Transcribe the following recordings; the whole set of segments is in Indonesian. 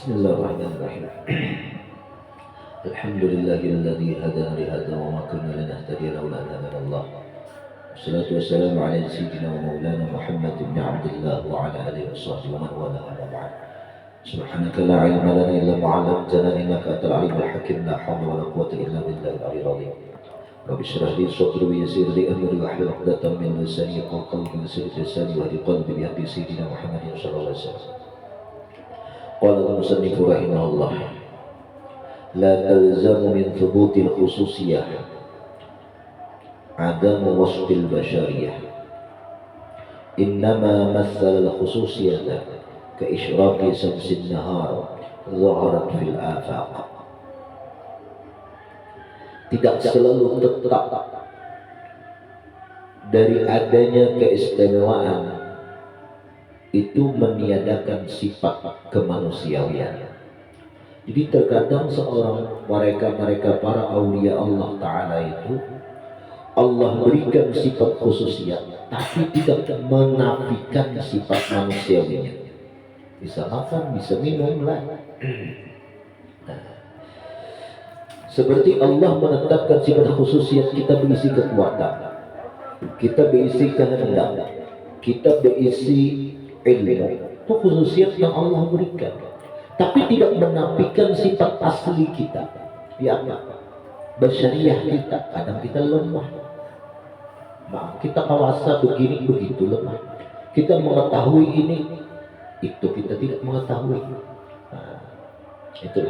بسم الله الرحمن الرحيم. الحمد لله الذي هدانا لهذا وما كنا لنهتدي لولا أن هدانا الله. والصلاة والسلام على سيدنا ومولانا محمد بن عبد الله وعلى آله وصحبه ومن والاه أما بعد. سبحانك لا علم لنا إلا ما علمتنا إنك أنت العليم الحكيم. لا حول ولا قوة إلا بالله العلي العظيم. رب اشرح لي صدري ويسر لي أمري واحلل عقدة من لساني يفقهوا قولي ويسر لساني واهد قلبي بهدي سيدنا محمد صلى الله عليه وسلم. قال المصنف رحمه الله: لا تلزم من ثبوت الخصوصية عدم وصف البشرية، إنما مثل الخصوصية كإشراق شمس النهار ظهرت في الآفاق. Tidak selalu tetap dari adanya keistimewaan itu meniadakan sifat kemanusiaan. Jadi terkadang seorang mereka para aulia Allah Ta'ala itu Allah berikan sifat khususnya, tapi tidak menafikan sifat manusiawinya. Bisa makan, bisa minum lah. Seperti Allah menetapkan sifat khususnya, kita berisi kekuatan, kita berisi kehendak, kita berisi ilmu. Itu khususnya yang Allah berikan, tapi tidak menafikan sifat asli kita. Ya, basyariah kita, kadang kita lemah. Kita kawasa begini begitu lemah. Kita mengetahui ini, itu kita tidak mengetahui. Itu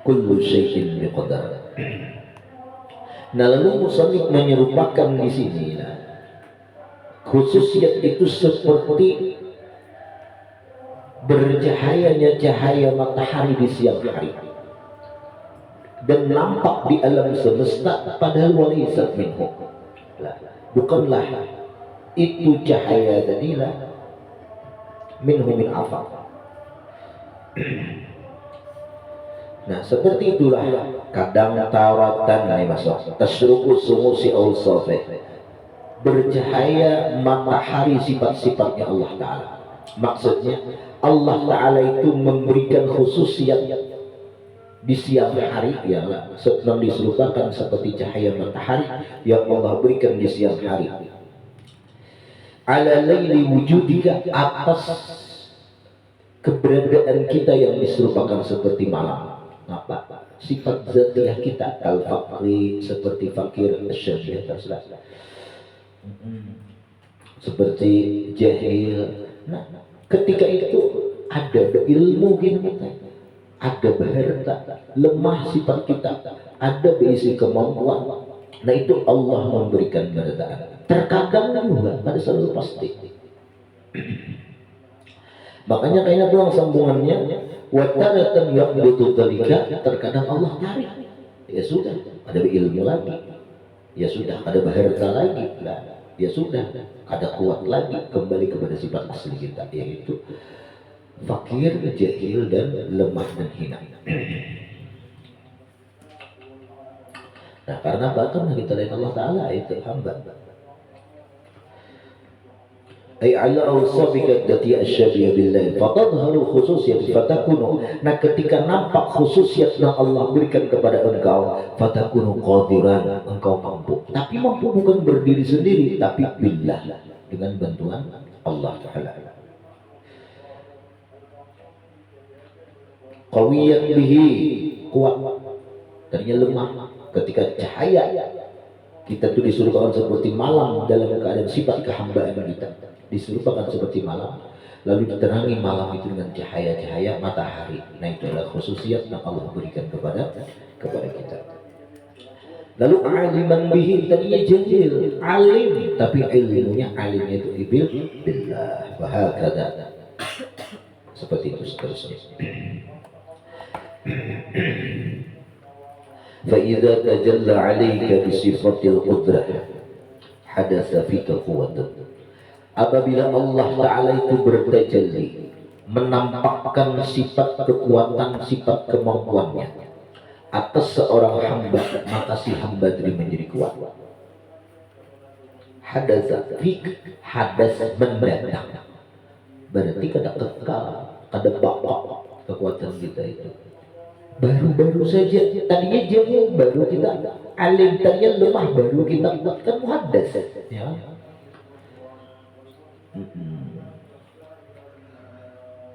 kullu syai'in biqadar. Nah, lalu musannif menyerupakan di sini khususiyat itu seperti bercahayanya cahaya matahari di siang hari dan nampak di alam semesta, padahal walaysat minhu. Bukanlah itu cahaya dadilah minhu min afaq. Nah, seperti itulah kadang taratan ini masuk tasruqu sumusi awsafih, bercahaya matahari sifat-sifatnya Allah Ta'ala. Maksudnya Allah Ta'ala itu memberikan khususiyat di siang hari, ya, sedang diserupakan seperti cahaya matahari yang Allah berikan di siang hari. Ala laili wujudika, atas keberadaan kita yang diserupakan seperti malam. Apa? Sifat zatiah kita, al-faqri, seperti fakir, asyabih, seperti jahil. Nah, ketika itu ada ilmu kita, ada berharta, lemah sifat kita, ada berisi kemampuan. Nah, itu Allah memberikan keadaan. Terkadang juga, pada selalu pasti. Makanya kayaknya pulang sambungannya, wataratan yang betul-betul, terkadang Allah tarik. Ya sudah, ada ilmu lagi. Ya sudah, ada berharta lagi. Nah, ya sudah, ada kuat lagi, kembali kepada sifat asli kita, yaitu fakir, jahil, dan lemah dan hina. Nah, karena bahkan kita lihat Allah Ta'ala itu hamba ay ala awsabika dati asyabiyah billahi fatadharu khususiyat fatakunu. Nah, ketika nampak khususiyat yang Allah berikan kepada engkau, fatakunu qadiran, engkau mampu. Tapi mampu bukan berdiri sendiri, tapi billah, dengan bantuan Allah Ta'ala. Qawiyan bihi, kuat, tadinya lemah. Ketika cahaya kita itu disuruhkan seperti malam dalam keadaan sifat kehambaan kita, disuruhkan seperti malam, lalu diterangi malam itu dengan cahaya-cahaya matahari. Nah, itu adalah khususiyat yang Allah berikan kepada kita. Lalu aliman bihi, tadinya jahil, alim, tapi ilmunya alimnya itu billah, bahakada, seperti itu seterusnya. فإذا تجلى عليك بصفة القدرة حدث فيك قوة. Apabila Allah Ta'ala itu bertajalli, menampakkan sifat kekuatan, sifat kemampuannya atas seorang hamba, maka si hamba jadi menjadi kuat. Hadatsa fik, hadas mendatang, berarti kada kekal. Ada bapak kekuatan kita itu. Baru-baru saja tadinya jemu, baru kita alim, tadinya lemah, baru kita kuatkan muhaddas. Ya.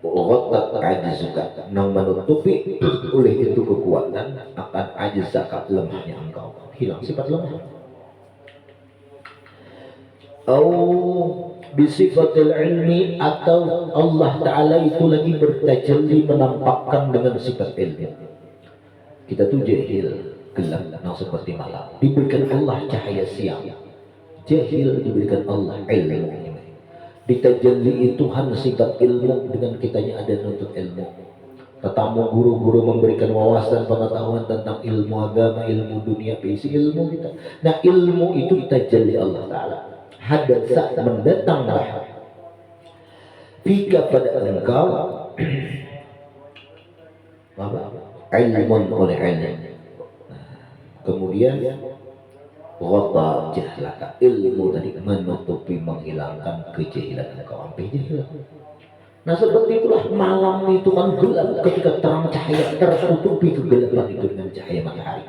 Ghatat ajzuka, nang menutupi oleh itu kekuatan akan ajzaka, lemahnya engkau, hilang sifat lemah. Bisifatil ilmi, atau Allah Ta'ala itu lagi bertajalli menampakkan dengan sifat ilmu. Kita tuh jahil, gelap, yang seperti malam, diberikan Allah cahaya siang. Jahil diberikan Allah ilmu. Ditajalli Tuhan sifat ilmu dengan kitanya ada nuntut ilmu. Tetamu guru-guru memberikan wawasan pengetahuan tentang ilmu agama, ilmu dunia, isi ilmu kita. Nah ilmu itu ditajalli Allah Ta'ala. Hadasa, mendatanglah fika pada engkau apa? Ilmun oleh ilmu. Kemudian ghata jahlaka, ilmu tadi menutupi, menghilangkan kejahilan engkau, sampai jahil. Nah seperti itulah malam itu kan gelap, ketika terang cahaya tertutupi kegelapan itu dengan cahaya matahari.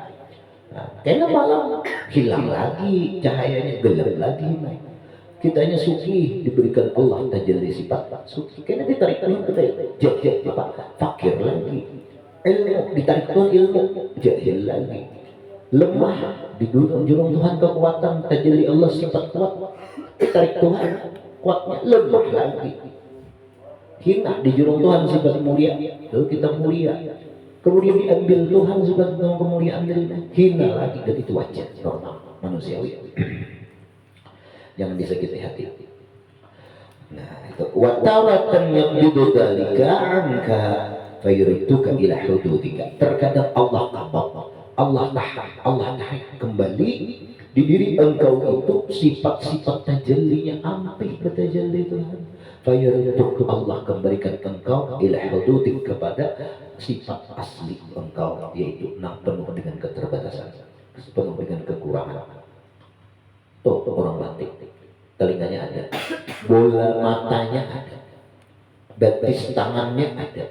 Nah, karena malam hilang lagi cahayanya, gelap lagi. Kitanya suki, diberikan Allah tajalli sifat suki, karena ditarik Tuhan kita jahil, fakir lagi. Ilmu ditarik Tuhan, ilmu jahil lagi. Lemah di jurung Tuhan kekuatan tajalli Allah sifat kuat, ditarik Tuhan kuatnya lemah lagi. Hina di jurung Tuhan sifat mulia, lalu kita mulia, kemudian diambil Tuhan sifat kemuliaan dari hina lagi, dan itu wajar normal manusiawi. Jangan disakiti hati. Nah itu wataratan yaqidu dzalika anka fayurituka ila hududika. Terkadang Allah kabah, Allah tahan kembali di diri engkau itu sifat-sifat tajallinya, ampi bertajalli Tuhan. Fayurituk, Allah kembalikan engkau ila hududik, kepada sifat asli engkau, yaitu penuh dengan keterbatasan, penuh dengan kekurangan. Tuh orang batik, telinganya ada, bola matanya ada, betis tangannya ada,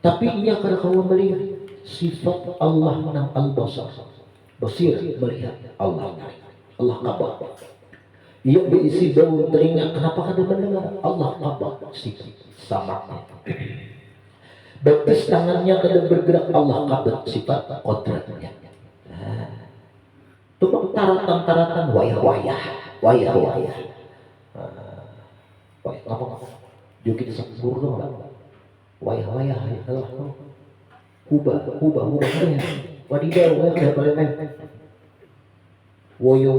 tapi ia karena kau melihat sifat Allah nang al-basar, basir, melihat Allah, Allah kabar. Ia berisi daun telinga, kenapa kada mendengar? Allah kabar, sifat sama. Betis tangannya kada bergerak, Allah kabar, sifat kodratnya. Itu taratan-taratan wayah-wayah. Apa? Juga kita sempurna lah. Wayah-wayah ya Allah. Hubah. Wadidaw, ada balik. Woyo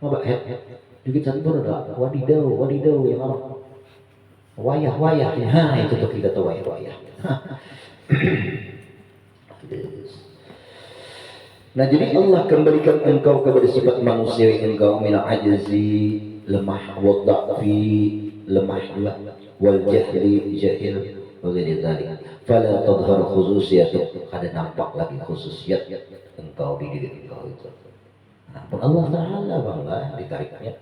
apa? Juga sempurna. Wadidaw yang apa? Wayah. Nah, itu tuh kita tahu wayah. Nah jadi Allah kembalikan engkau kepada sifat manusia yang engkau minal ajzi, lemah, wa dha'fi, lemah juga, wal jahli, jahil, waghairi dzalik. Fala tadhhar khususiyat, kada nampak lagi khususiyat engkau di diri engkau itu. Nah, Allah Ta'ala bangga ditariknya.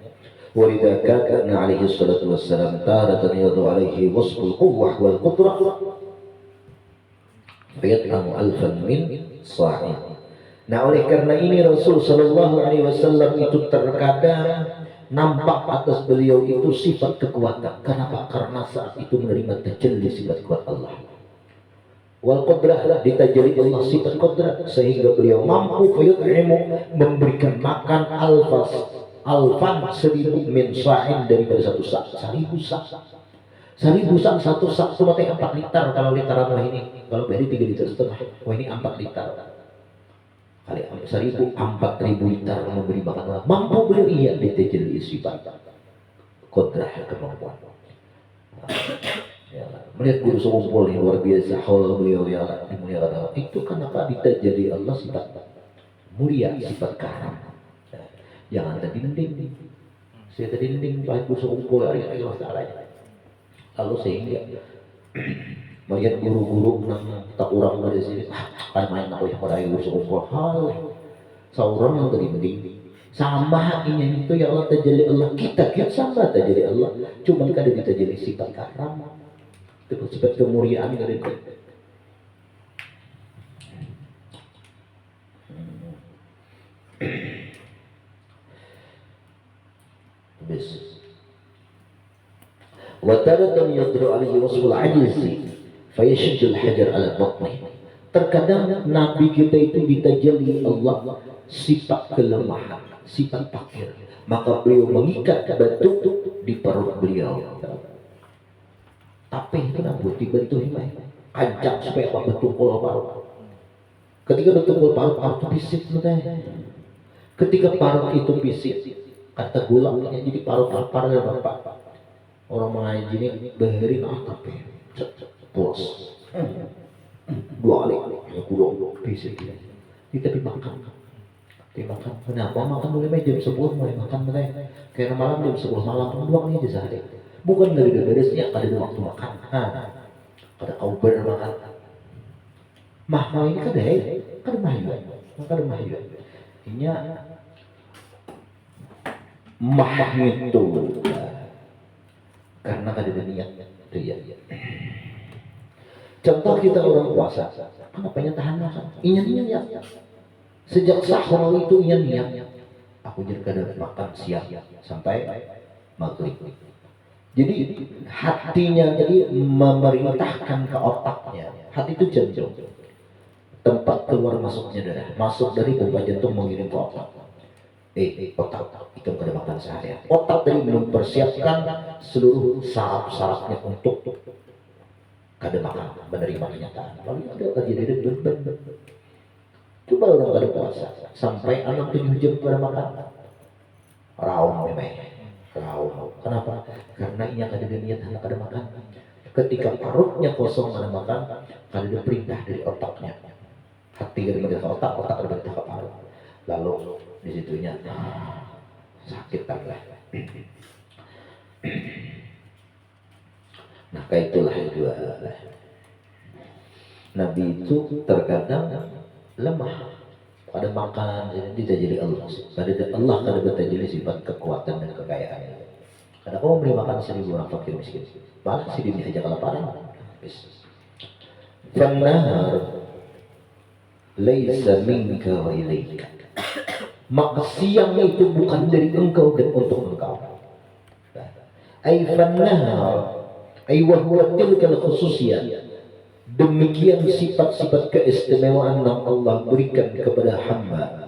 Wa lidza kana alaihi salatu wassalam taratan yadu alaihi wasful quwwah wal qudrah fayat'amu alfan min sa'in. Nah oleh karena ini Rasul Shallallahu Alaihi Wasallam itu terkadang nampak atas beliau itu sifat kekuatan. Kenapa? Karena saat itu menerima tajalli sifat kuat Allah. Wal qudrah, ditajalli Allah sifat qudrah, sehingga beliau mampu memberikan makan alfan 1000 min sa'in, daripada satu sak, 1000 sak. 1000 sak, satu sak cuma 4 liter. Kalau literan wah ini, kalau beri 3,5 liter, wah ini 4 liter. Kali 1000, 4000 liter memberi makan. Mampu beliau iya ditajalli sifat qudrah, kemampuan. Ya, melihat guru sekumpul yang luar biasa, haul beliau ya dimuliakan Allah. Itu kenapa ditajalli Allah sifat mulia, sifat karam. Jangan tadi dinding. Saya tadi dinding baik guru sekumpul hari Allah Ta'ala. Lalu sehingga melihat guru-guru nang tak urang dari sini, kayak main aku yang pada guru sekumpul hal seorang yang tadi mending sama ini itu ya Allah tajalli Allah kita sama tajalli Allah cuman kada kita jadi sifat karam itu sifat kemuliaan dari itu. Bis wa taratan yadru alaihi wasful ajzi fayashuddul hajar ala batni. Terkadang Nabi kita itu ditajalli Allah sifat kelemahan, sifat fakir, maka beliau mengikat batu di perut beliau. Tapi kenapa dibantu himai? Ajak supaya apa betul parut. Ketika betul parut itu bisik Ketika parut itu bisik, kata gula jadi parut bapak. Orang mengaji ini beheri tapi puas. Dua kali ya kulo bisik ini tapi makan kenapa makan mulai jam 10 mulai makan mulai karena malam jam 10 malam doang aja sehari bukan dari beresnya ada waktu makan pada kau bermakan mah ini kada mahyu ini mah itu karena kada ada niat ya. Contoh kita orang puasa, kenapa tahan makan? Inya sejak sahur itu inya aku jadi kada makan siang sampai maghrib. Jadi hatinya jadi memerintahkan ke otaknya. Hati itu jantung, tempat keluar masuknya darah, masuk dari pompa jantung mengirim ke otak. Otak itu kada makan seharian. Otak tadi mempersiapkan seluruh saraf-sarafnya untuk kada makan menerima kenyataan. Lalu itu terjadi benar. Coba orang kada puasa sampai 6-7 jam kada makan. Raung memang. Kenapa? Karena ia kada ada niat hendak kada makan. Ketika perutnya kosong kada makan, kada ada perintah dari otaknya. Hati kada perintah ke otak kada perintah ke perut. Lalu di situnya sakit lah. Maka itulah dua. Nabi itu terkadang lemah pada makan jadi Allah. Kada bertajalli sifat kekuatan dan kekayaan. Kada kau memberi makan 1000 orang fakir miskin. Malah si dini aja kelaparan. Fannahar laisa minka wa ilaika. Maka siang itu bukan dari engkau dan untuk engkau. Ai fannahar ay wahwa tilkal khususiyah. Demikian sifat-sifat keistimewaan yang Allah berikan kepada hamba.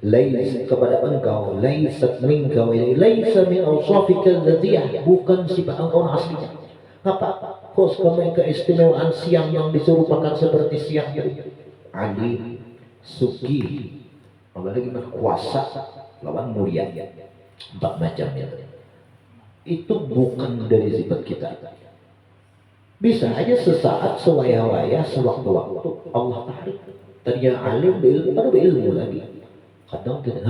Laisa kepada engkau, laisat minka wa laisa min awsafika dzatiyah, bukan sifat engkau aslinya. Apa? Kos kamu keistimewaan siang yang diserupakan seperti siang itu. Alim, suki, apalagi kuasa, lawan mulia. 4 macam itu bukan dari sifat kita. Bisa aja sesaat, sewaya-waya, sewaktu-waktu Allah tarik. Tadinya alim, ilmu lagi. Kadang kita,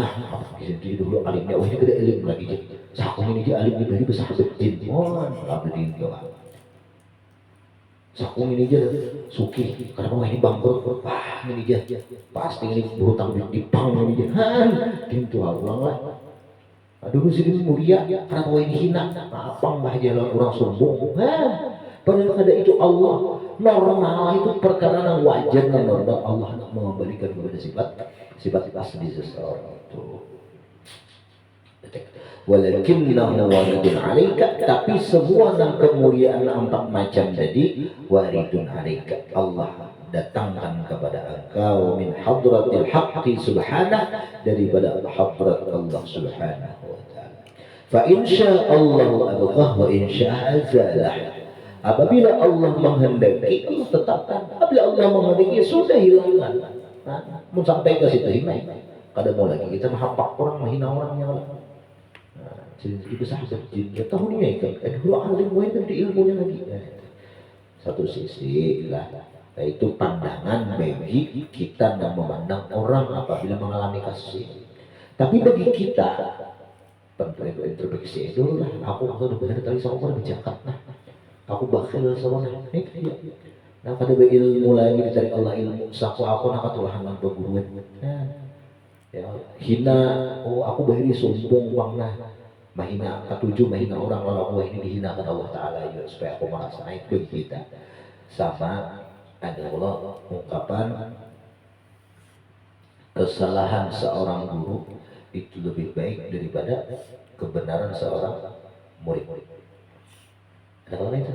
jadi dulu alimnya, ini kita ilmu lagi. Sakum ini dia alim dari besar jin. Abdin doang. Sakum ini dia suki, karena ini bangkrut. Ini dia pasti ini berhutang di pang ini dia. Pintu Allah lah. Aduh sih mulia, karena kau ini hina, apang lah jalan orang sombong. Padahal kada itu Allah normal itu perkara yang wajar dan normal. Allah nak mengembalikan kepada sifat asli seseorang itu. Walakinnahu waridun alaika, tapi semua yang kemuliaan 4 macam tadi waridun alaika. Allah datangkan kepada engkau min hadratil haqqi subhanah, daripada hadrat Allah subhanahu wa ta'ala. Fa insya Allah abghah wa insya azalah. Apabila Allah menghendaki, Allah tetapkan. Apabila Allah menghendaki, sudah hilangkan. Mau sampai ke situ himai. Kada mau lagi kita menghampak orang, menghina orang yang lain. Itu sahabat jin. Kita tahu ni kan. Dulu alim wae di ilmunya lagi. Satu sisi lah. Itu pandangan bagi kita yang memandang orang apabila mengalami kasus ini. Tapi bagi kita, tentu introspeksi dulu lah. Aku sudah benar tadi sama orang berjakat. Aku bakhil sama nih. Nah pada ilmu lagi dari Allah ilmu. Saku aku nak ketulahan dengan berguru. Ya, hina, oh aku bahiri sombong bangna, mahina ketujuh mahina orang lalu aku ini dihinakan Allah Taala ya, supaya aku merasa naik bagi kita. Sama ada Allah ungkapan kesalahan seorang guru itu lebih baik daripada kebenaran seorang murid. Ada kalau itu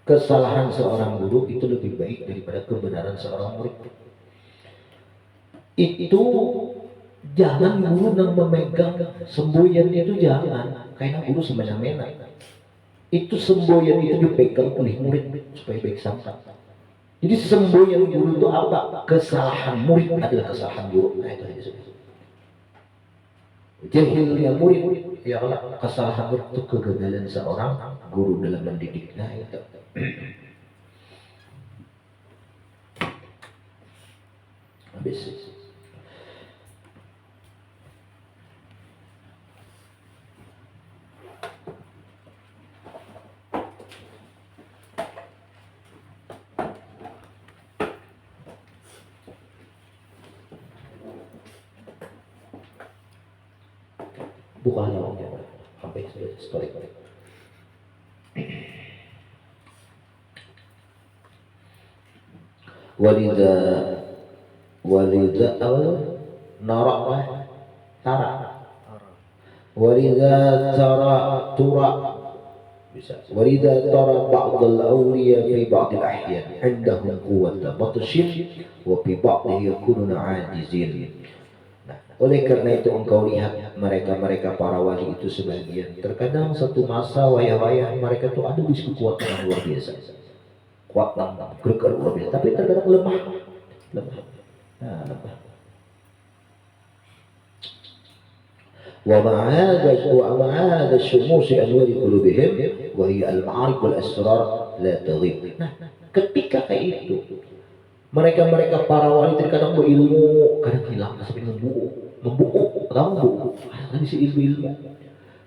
kesalahan seorang guru itu lebih baik daripada kebenaran seorang murid. Itu jangan guru yang memegang semboyan itu, jangan karena guru semena-mena. Itu semboyan itu dipegang oleh murid supaya baik sangka. Jadi semboyan guru itu apa? Kesalahan murid adalah kesalahan guru. Nah itu aja. Jahilnya murid ya Allah, kesalahan murid itu kegagalan seorang guru dalam mendidik. Nah itu. Habis. Bukan ya, sampai story. Walida narak tarak. Walida tura bisa. Walida tara ba'd al-awliya fi ba'd al-ahyan 'indahum quwwata batshin wa fi ba'dihi yakununa 'ajizin. Nah, oleh karena itu engkau lihat mereka para wali itu sebagian terkadang satu masa wayah-wayah mereka itu ada di kekuatan yang luar biasa, kuat dan greget luar biasa, tapi terkadang lemah. Nah, lemah. ومع هذا الشموس أنوار قلوبهم وهي المعارف والأسرار لا تغيب. Nah, ketika kayak itu mereka para wali terkadang berilmu, kadang hilang, sampai membuku, ada si ilmu.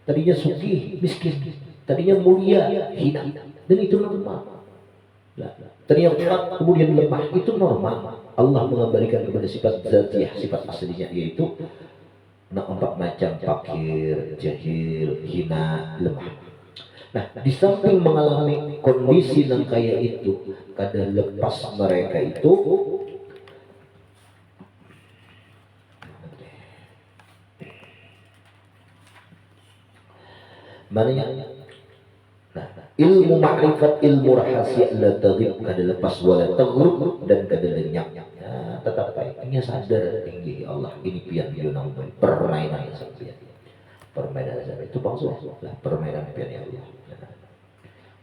Tadinya sugih, miskin, tadinya mulia, hina, dan itu normal. Tadinya kuat, kemudian lemah, itu normal. Allah mengembalikan kepada sifat zatiyah, sifat aslinya, yaitu empat macam: fakir, jahil, hina, lemah. Nah, di samping mengalami kondisi yang kayak itu, kadang lepas mereka itu mananya. Nah, ilmu ma'rifat, ilmu rahasia la taghib, kada lepas wala taghrub, dan kada lenyap. Nah, tetap baik. Ini sadar tinggi Allah. Ini pian yunang permainan sampai. Permainan sampai itu bangsa lah, permainan pian ya Allah. Nah,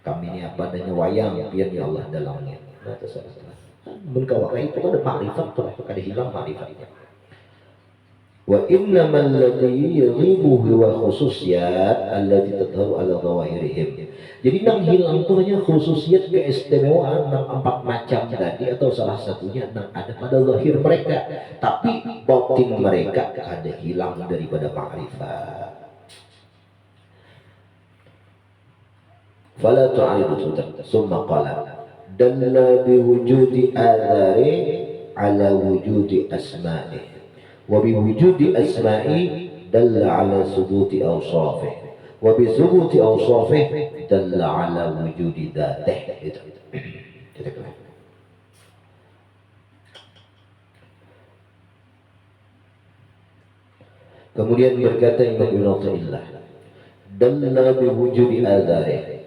kami ini apa adanya wayang pian ya Allah dalamnya. Nah, terserah. Menkawak itu ada makrifat tuh, kada hilang makrifatnya. Wa innamal ladzi yaghibu huwa khususiyat allati tadharu ala dhawahirihim. Jadi nang hilang tuh hanya khususiyat, keistimewaan nang empat macam tadi, atau salah satunya nang ada pada zahir mereka, tapi batin mereka ada hilang daripada makrifat. Fala tu'aridu summa qala dalla biwujudi adhari ala wujudi asma'i wa biwujudi asma'i dalla ala subuti awsafih wa bisubuti awsafih dalla ala wujudi dhatih. Kemudian berkata Imam Ibn Athaillah, dalla biwujudi adhari,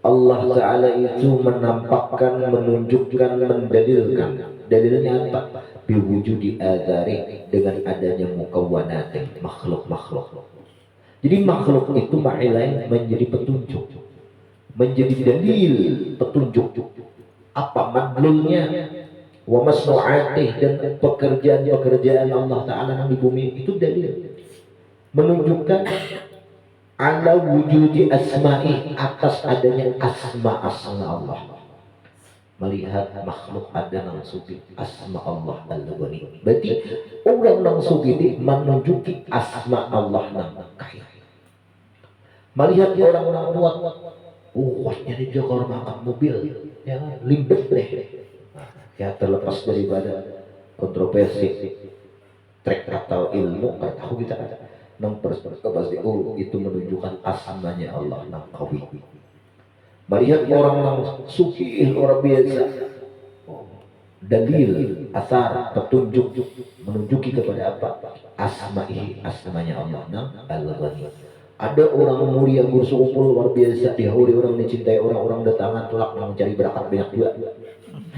Allah Ta'ala itu menampakkan, menunjukkan, mendalilkan. Dalilnya apa? Biwujudi adhari, dengan adanya mukawwanatin, makhluk-makhluk. Jadi makhluk itu ma'ilain menjadi petunjuk, menjadi dalil petunjuk. Apa madlulnya? Wa masnu'atih, dan pekerjaan-pekerjaan Allah Ta'ala yang di bumi itu dalil menunjukkan ala wujudi asma'i, atas adanya asma Allah. Melihat makhluk ada nang sugi asma Allah al-Ghani. Berarti orang nang sugi ini menunjuki asma Allah nang kaya. Melihat orang nang kuat, kuatnya dia kalau mengangkat mobil, ya limbet deh. Ya terlepas daripada kontroversi. trek atau ilmu nggak tahu kita nang pasti itu menunjukkan asmanya Allah nang kawi. Melihat orang yang suci luar biasa, dalil asar petunjuk menunjuki kepada apa asmanya Allah nang al-ghani. Ada orang mulia bersumpul luar biasa, dihahuli orang dicintai orang-orang datangan telak mencari berkat banyak juga.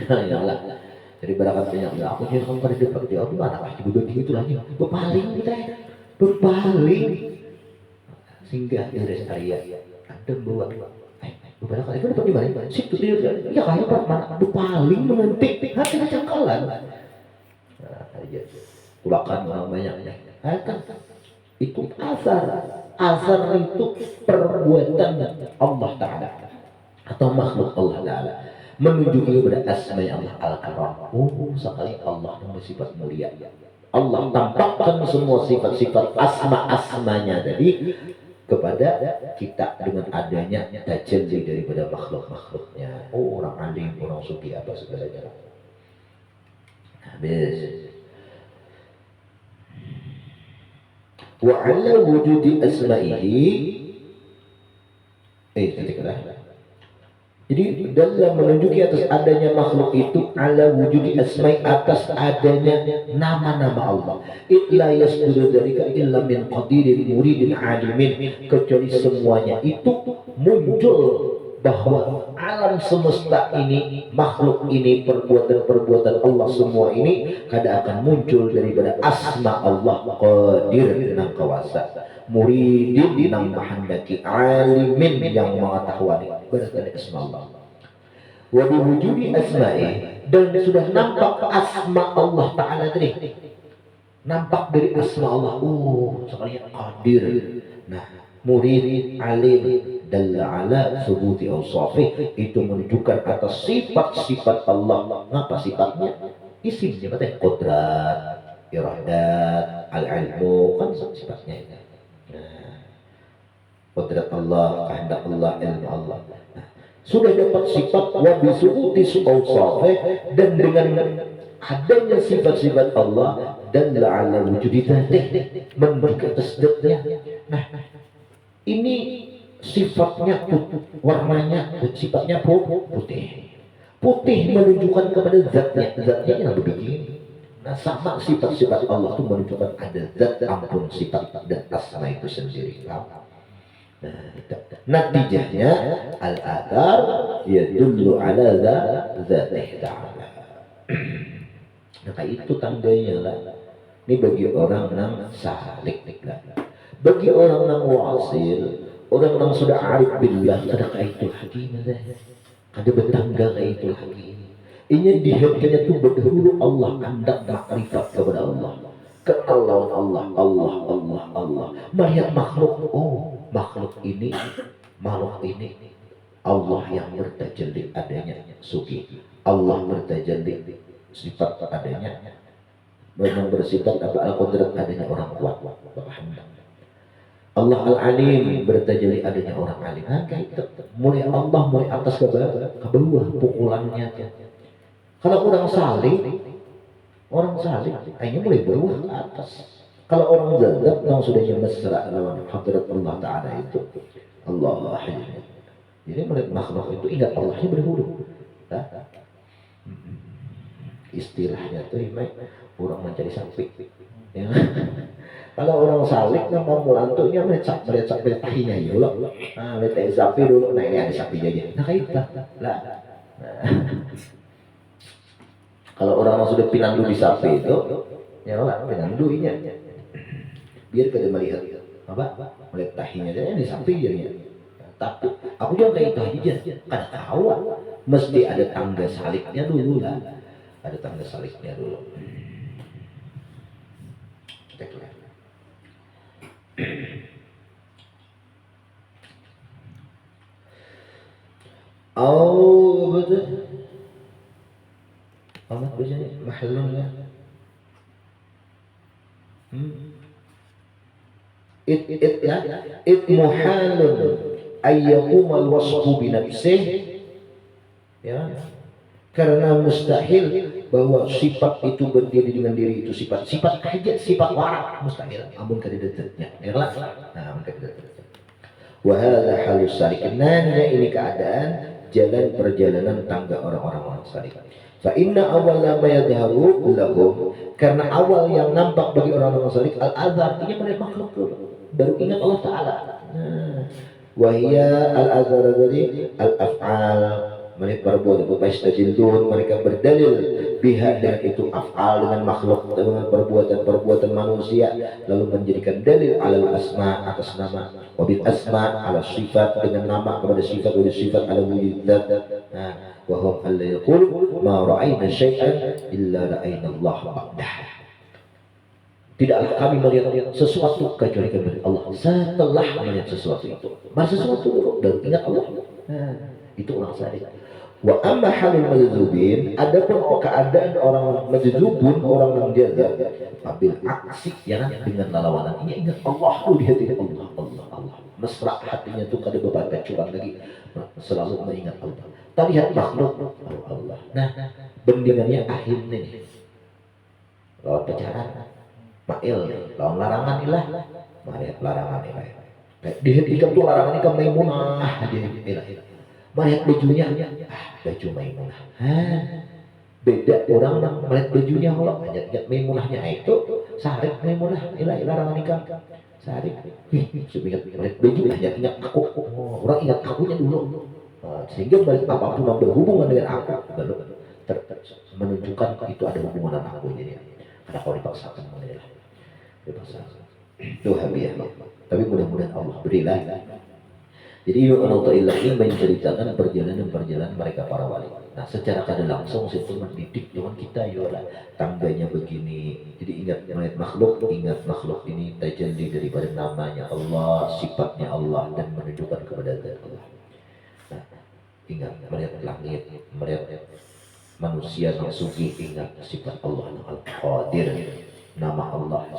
Ya Allah, jadi berkat banyak juga. Aku jadi kamu pada depan dia, aku anak lagi begitu itu lagi berpaling kita ya, berpaling sehingga Idris Arya ada bawa beberapa kali itu dapat di mana? Situ dia ya kayak mana berpaling menentik hati kecangkalan. Nah, aja tulakan orang banyak kan itu asar itu perbuatan Allah Ta'ala atau makhluk Allah Ta'ala menunjukkan kepada asma Allah Al-Karam. Oh, sekali Allah yang bersifat mulia, Allah tampakkan semua sifat-sifat asma-asmanya tadi kepada kita dengan adanya tajalli daripada makhluk-makhluknya. Oh, orang alim, orang suci apa segalanya. Habis. Wa ala wujudi asma'ihi jadi dalam menunjuki atas adanya makhluk itu ala wujudi asma'i atas adanya nama-nama Allah. Illa yasdudu dzalika illa min qadirin muridin alimin, kecuali semuanya itu muncul bahwa alam semesta ini, makhluk ini, perbuatan-perbuatan Allah semua ini kada akan muncul daripada asma Allah qadir nang kawasa, muridin nang mahandaki, alimin yang mengetahui berarti asma Allah. Wa biwujudi asma'i, dan sudah nampak asma Allah Ta'ala tadi, nampak dari asma Allah. Oh, sekalian qadir. Nah, murid, alim, dalla ala subuti awsafih, itu menunjukkan atas sifat-sifat Allah. Ngapa sifatnya? Isimnya berarti qudrat, iradat, al-ilmu, kan sifatnya itu. Nah, qudrat Allah, kehendak Allah, ilmu Allah. Nah, sudah dapat sifat wa bisubuti awsafih, dan dengan adanya sifat-sifat Allah dan la'ala wujudi dzatih, menunjukkan atas zatnya. Nah, ini sifatnya warnanya sifatnya putih. Putih menunjukkan kepada zatnya yang begini. Nah, sama sifat-sifat Allah itu menunjukkan ada zat, ampun sifat dan asma itu sendiri. Nah, natijahnya al-athar yadullu ala dzatih ta'ala. Maka itu tandanya lah. Ini bagi orang yang salik lah. Bagi orang yang wasil, orang yang sudah arif billah, ada kaitu lagi, ada bertangga kaitu lagi. Ini di hatinya itu berdahulu Allah hendak makrifat kepada Allah, kenalan Allah. Melihat makhluk, oh makhluk ini Allah yang bertajalli adanya suci, Allah bertajalli sifat adanya, memang bersifat apa al-qudrat adanya orang kuat. Allah al-alim bertajalli adanya orang alim. Mulai Allah mulai atas ke bawah pukulannya. Kalau orang saling hanya mulai bawah ke atas. Kalau orang zat yang sudahnya mesra lawan hadrat Allah Ta'ala itu Allah. Jadi melihat makhluk itu ingat Allahnya berhulu. Istilahnya tuh orang mencari sapi. Ya. Kalau orang salik nama mulantunya melecak tahinya ya Allah. Nah, melecak sapi dulu, nah ini ada sapi aja. Nah kayak itu lah. Kalau orang sudah pinandu di sapi itu, ya Allah pinandu ini, biar kada melihat apa, melihat tahinya aja di sapi jadinya. Tapi aku juga kayak itu aja, kada tahu. Mesti ada tangga saliknya dulu lah. Ada tangga saliknya dulu. Ceklah. betul. Apa bacanya? Mahallnya. It muhalun ayyaqum al-wasfu bi nafsihi, ya, karena mustahil bahwa sifat itu berdiri dengan diri itu sifat aja, sifat warak mustahil amun kadidatnya ya lah. Nah amun kadidatnya wa hadza halus salikin. Ini keadaan jalan perjalanan tangga orang-orang salik. Fa inna awwala ma yadharu lahum, karena awal yang nampak bagi orang-orang salik al-azhar, ini mereka makhluk baru ingat Allah taala. Nah wahia al-azhar tadi al-af'al, mereka berbuat berpastajilun, mereka berdalil biha dengan itu af'al, dengan makhluk, dengan perbuatan manusia, lalu menjadikan dalil alal asma atas nama, wabil asma ala sifat dengan nama kepada sifat, wabil sifat ala wujud zat. Nah wahum alla yaqul ma ra'ayna syai'an illa ra'ayna Allah ba'dah. Tidaklah kami melihat sesuatu kecuali kami melihat Allah setelah melihat sesuatu itu. Masa sesuatu dan ingat Allah. Nah, itu orang sadar. Wa amma halul majdzubin, adapun keadaan orang majdzubun, orang yang jaza bil aksi, ya dengan lawanan ini ingat Allah, di hati Allah, Allah mesra hatinya tuh kada bebaca curang lagi, selalu mengingat Allah. Tapi lihat makhluk Allah. Nah bandingannya akhirnya nih lawan pacaran mail lawan larangan ilah, mari larangan ilah dihentikan tuh larangan ini ke Maimunah ilah. Melihat bajunya, baju Maimunah. Beda orang melihat bajunya Allah, banyak Maimunahnya itu sarik Maimunah, ilah larangan nikah. Sarik. Sebingat melihat baju ingat aku. Orang ingat akunya dulu. Sehingga balik apapun yang berhubungan dengan aku, baru menunjukkan itu ada hubungan dengan aku jadi. Karena kalau dipaksakan menilai, dipaksakan. Itu hadiah. Tapi mudah-mudahan Allah berilah. Jadi Allah ini menceritakan perjalanan mereka para wali. Nah secara kada langsung situ mendidik dengan kita yola tangganya begini. Jadi ingat makhluk ini tajalli daripada namanya Allah, sifatnya Allah, dan menunjukkan kepada zat Allah. Nah ingat melihat langit, melihat manusia yang sugih, ingat sifat Allah yang Al-Qadir. Nama Allah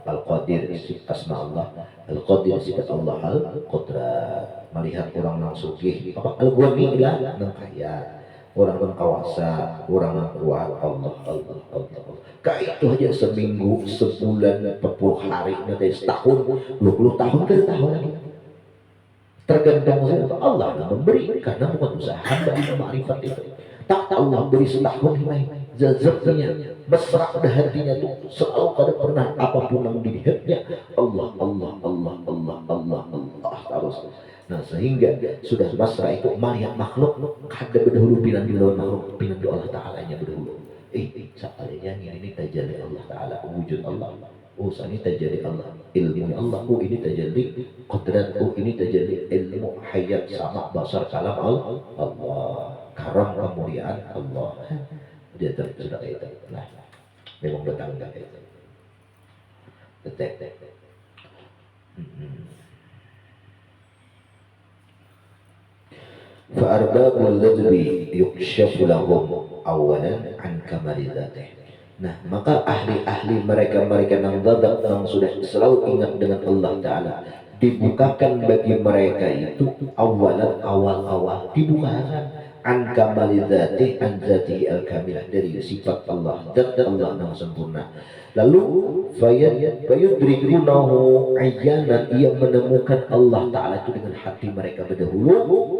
Al-Qadir, asma Allah Al-Qadir, sifat Allah Al-Qudrat. Melihat orang yang sugih apa Al-Ghani lah yang kaya, orang yang kawasa, orang yang kuat, Allah. Kayak itu aja seminggu, sebulan, 40 hari, nanti setahun, 20 tahun ke tahun lagi. Tergantung Allah yang memberi, karena bukan usaha hamba yang ma'rifat itu. Tak Allah beri setahun ini jazabnya mesra pada hatinya tuh selalu kada pernah apapun yang dilihatnya Allah terus. Nah sehingga sudah mesra itu melihat makhluk kada berdahulu pinan di lawan makhluk, pinan di Allah Ta'ala nya berdahulu. Seandainya ini tajalli Allah Ta'ala, wujud Allah. Ini tajalli Allah, ilmu Allah. Ini tajalli qudrat. Ini tajalli ilmu hayat sama basar kalam Allah, karam kemuliaan Allah. Dia sudah kayak itu. Nah, memang datang kayak itu. Detek. Fa'arbabul ladbi yukshafu lahum awalan an kamali dzatih. Nah, maka ahli-ahli mereka yang dadak yang sudah selalu ingat dengan Allah Ta'ala, dibukakan bagi mereka itu awal dibukakan an kamali dzatih, an dzati al-kamilah, dari sifat Allah, zat Allah yang sempurna. Lalu fayudrikunahu ayyanan, ia menemukan Allah Ta'ala itu dengan hati mereka berdahulu.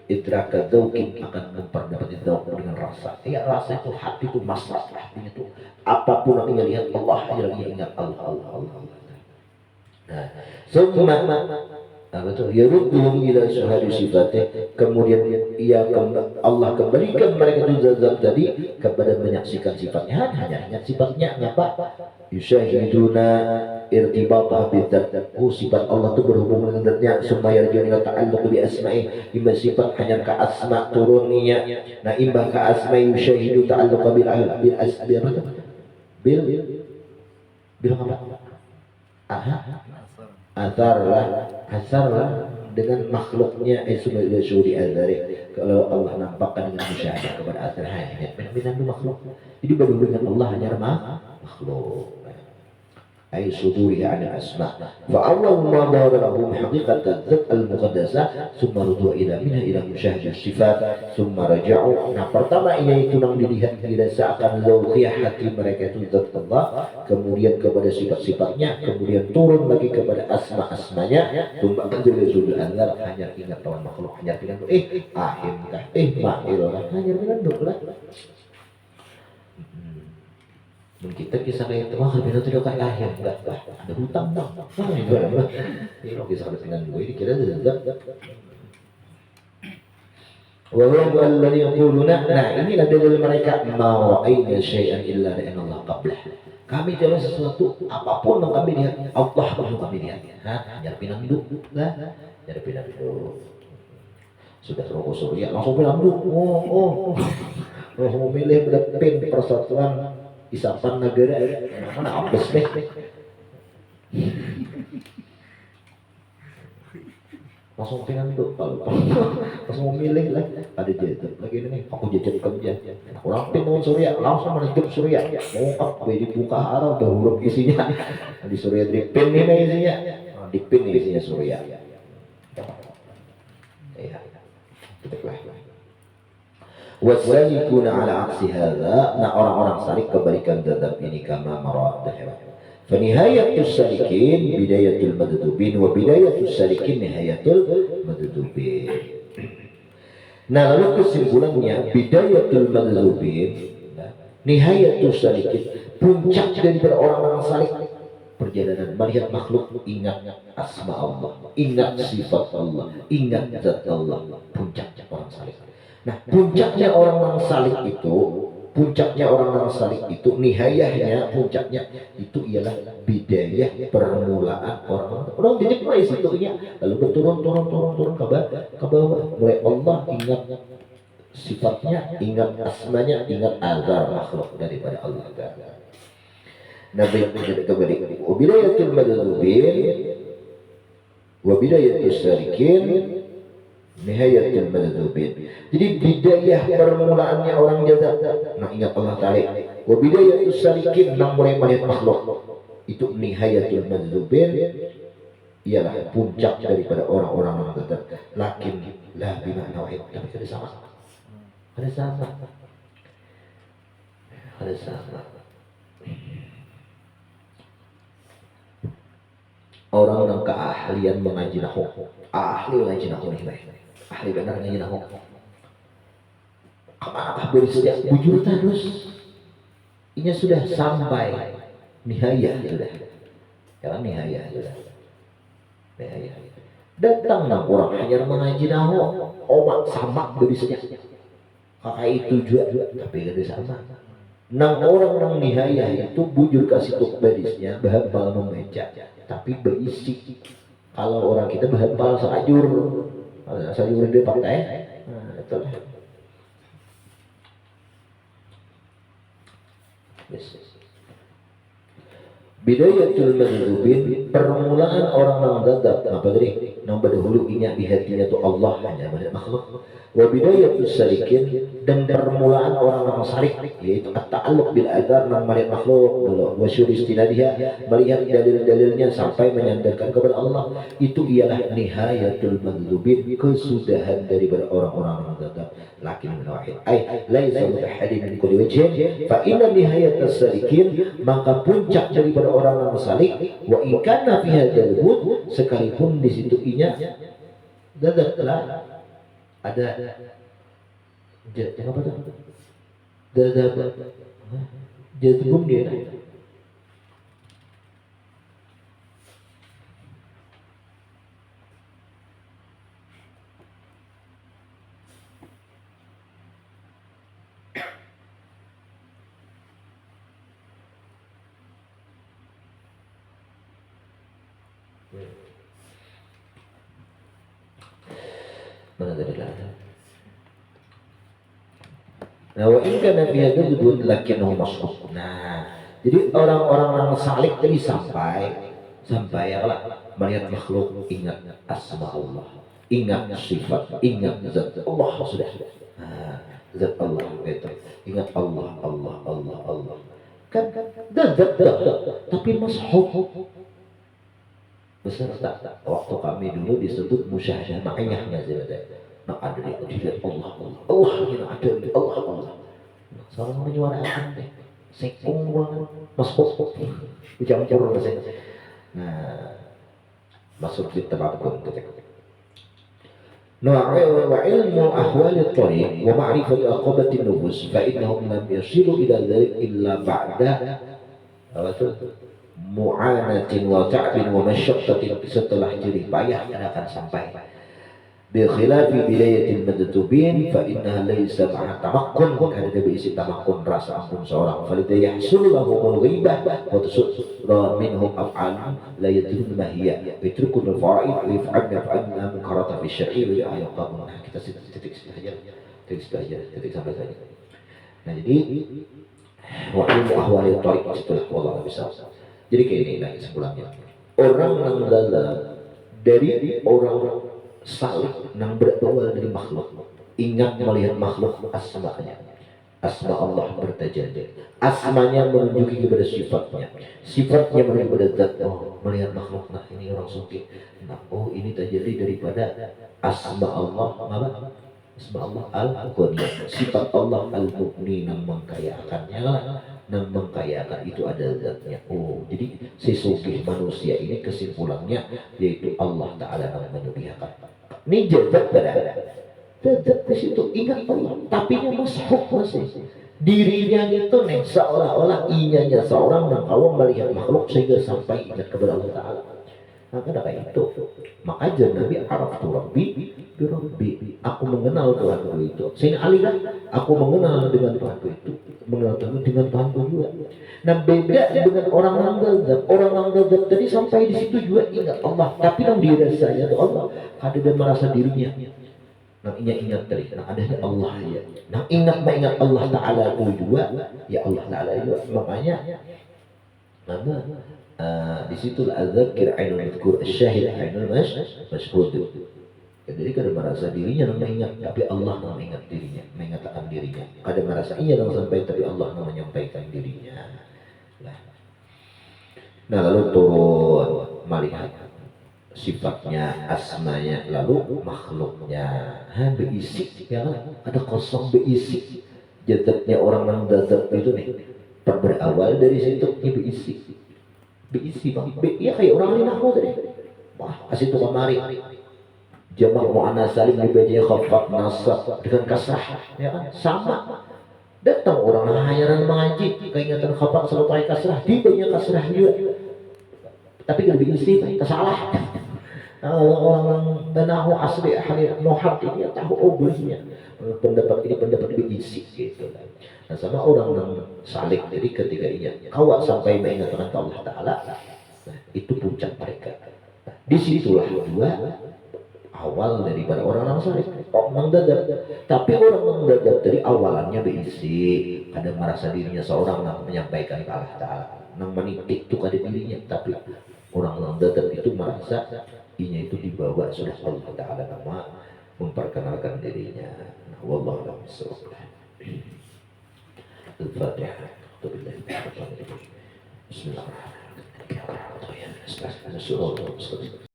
Idraka dzauqin, akan memperdapati dzauq dengan rasa. Ya rasa itu, hati itu masrah, hatinya itu apapun yang ia lihat Allah aja lagi ingat Allah. Nah, summa yarudduhum ila syahadi sifatih, kemudian Allah kembalikan mereka itu zat tadi kepada menyaksikan sifatnya, hanya ingat sifatnya. Ngapa? Yusyahiduna irtibatah bidzat. Sifat Allah itu berhubungan dengan zatnya. Summa yarji'una ta'alluq bi asma'i, imbah sifat hanya ke asma turunnya. Nah imbah ke asma yusyahidu ta'alluq bil asar lah dengan makhluknya. Sebagai syuri azari, kalau Allah nampakkan dengan musyahadah kepada asar, hanya benar makhluk. Jadi berhubungan dengan Allah hanya makhluk. أي صدورها عن الأسماء. فأول ما ظهر لهم حقيقة الذات المقدسة ثم رجوع إلى مشاهدة الصفات ثم رجعوا. Nah pertama ini itu yang dilihat dirasakan lauhiyah hati mereka itu zat Allah, kemudian kepada sifat-sifatnya, kemudian turun lagi kepada asma-asmanya. Tumba anzul anzar, hanya ingat lawan makhluk, hanya ingat ahim kah, ma'il kah, hanya ingat lah. Kita kisah kayak itu, wah benar tuh kayak ayam enggak ada hutang dong. Ini kisah dengan gue ini kira zat. Wahum alladhi yaquluna, nah inilah dalil mereka, ma ra'ayna syai'an illa ra'ayna Allah qablah. Kami tidak sesuatu apapun yang kami lihat, Allah baru kami lihat. Nyari pinang hidup lah, nyari pinang hidup. Sudah rokok surya langsung pinang hidup. Langsung memilih berpin persatuan isapan negara, mana abis deh. Langsung pengen tuh kalau langsung memilih lah, ada jajan lagi ini aku jajan kerja orang pinun surya langsung menitip surya mau apa dibuka arah udah huruf isinya di surya di pin ini isinya di pin isinya surya ya betul. Wasalikuna ala aksi hadza, nah orang-orang salik kebalikan dadab ini kama marad dahwa. Fa nihayatus salikin bidayatul madhubin wa bidayatus salikin nihayatul madhubin. Nah lalu kesimpulannya bidayatul madhubin, nihayatus salikin, puncak daripada orang-orang salik perjalanan melihat makhluk, ingat asma Allah, ingat sifat Allah, ingat zat Allah, puncaknya orang salik. Nah, puncaknya orang salik itu, nihayahnya, puncaknya itu ialah bidayah, permulaan orang jadi mulai situnya, lalu berturun ke bawah, mulai Allah ingat sifatnya, ingat asmanya, ingat azar makhluk daripada Allah Ta'ala. Nabi kembali wabidayatul madhubin wabidayatul salikin nihayatul madhubin. Jadi bidayah permulaannya orang jaza, nah ingat Allah Ta'ala. Wabidayatul salikin, nang mulai melihat makhluk, itu nihayatul madhubin, ialah puncak daripada orang-orang yang jaza. Lakin la bima'na wahid, tapi ada sama. Orang yang keahlian mengaji nahwu, ahli mengaji nahwu nih baik, ahli benar mengaji nahwu. Kemana beristia bujur terus, ini sudah sampai nihayah sudah, karena nihayah sudah. Datang nang orang hanya mengaji nahwu, omak sama beristia, kakak itu juga, tapi gak sama. Nang orang nang nihayah itu bujur kasih tuk barisnya, bahapal membaca. Tapi berisi. Kalau orang kita berhafal sajur dia pakai, nah, itulah. Bidayatul madhubin, permulaan orang yang dadab, apa tadi? Yang berdahulu ingat di hatinya itu Allah, hanya melihat makhluk. Wa bidayatul salikin, dan permulaan orang yang salik, yaitu at-ta'alluq bil adar, yang melihat makhluk dulu. Wa syuristinadiha, melihat dalil-dalilnya sampai menyandarkan kepada Allah. Itu ialah nihayatul madhubin, kesudahan daripada orang-orang yang dadab. Lakin min wahid, ay laisa mutahadin min kulli wajhin, fa inna nihayatas salikin, maka puncak daripada orang yang salik, wa in kana fi hadzal wud, sekalipun di situ inya dadab telah ada jangan apa tuh dadab jadbun dia mana tadi lah. Nah, wa in kana fi hadzal lakinnahu masruf. Nah, jadi orang-orang yang salik tadi sampai ya lah melihat makhluk, ingat asma Allah, ingat sifat, ingat zat Allah sudah. Nah, zat Allah itu. Ingat Allah. kan dadab tapi mashub beserta waktu kami dulu disebut musyahadah ma'iyahnya nah ada dilihat Allah kita ada Allah seorang menyuarakan deh sekung banget mashub dicampur rasanya. Nah masuk di tabakkun وعلم أحوال الطريق ومعرفة عقبة النفوس فإنهم لم يصلوا إلى ذلك إلا بعد معاناة وتعب ومشقة setelah jerih payah akan sampai بخلاف بداية المدتوبين فإنها ليس مع تمكن karena dia berisi tamakkun rasa ampun seorang فلذا يحصل لهم الغيبة وتصدر منهم أفعال لا يدرون ما هي يتركون الفرائض ويفعلون منكرات في الشرع ويقامون kita titik sampai saja. Nah jadi wa ilmu ahwali thariq setelah wallah bisa. Jadi kayak ini lagi sebulannya orang yang dalam dari orang salih yang berawal dari makhluk ingat melihat makhluk asma'nya asma Allah bertajalli asmanya menunjuki kepada sifatnya menunjuk kepada zat melihat makhluk nah ini orang suki nah ini tajalli daripada asma Allah apa asma Allah al-ghani sifat Allah al-mughni yang mengkayakan itu ada zatnya jadi sesungguhnya manusia ini kesimpulannya yaitu Allah Ta'ala yang menyediakan ini jadab berada jadab di situ ingat Allah tapi mashub masih dirinya itu nih seolah-olah ianya seorang yang awam melihat makhluk sehingga sampai ingat kepada Allah Ta'ala maka kayak itu maka Nabi araftu Rabbi birabbi aku mengenal Tuhanku itu sehingga alihkan aku mengenal dengan Tuhanku itu mengenal dengan Tuhanku juga nah beda dengan orang gagap tadi sampai di situ juga ingat Allah tapi yang dirasanya itu Allah ada dan merasa dirinya nah ingat tadi nah adanya Allah ya nah ingat Allah Ta'ala juga ya Allah Ta'ala juga makanya di situ al-dzakir ainul madhkur asyahid ainul mashhud jadi kadang merasa dirinya mengingat tapi Allah mengingat dirinya mengatakan dirinya kadang merasa iya dalam sampai tapi Allah menyampaikan dirinya nah lalu turun melihat sifatnya asmanya lalu makhluknya berisi ya ada kosong berisi jadabnya orang yang dadab itu nih berawal dari situ berisi bang ya kayak orang linahu tadi wah kasih tuh kemari jamak mu'annas salim dibacanya khafat nasab dengan kasrah ya kan sama datang orang hayaran mengaji keingatan khafat selalu pakai kasrah dibacanya kasrah juga tapi lebih isi salah orang benahu asli ahli nuhat ini tahu obrisnya pendapat ini pendapat lebih isi gitu kan nah sama orang yang salik jadi ketika kau sampai mengingatkan Allah Ta'ala nah, itu puncak mereka nah, disitulah dua awal daripada orang salik orang dadab tapi orang dadab dari awalannya berisi kadang merasa dirinya seorang yang menyampaikan ke Allah Ta'ala yang menitik itu kada dirinya tapi orang dadab itu merasa inya itu dibawa sudah Allah Ta'ala nama memperkenalkan dirinya nah, wallahu a'lam bishawab.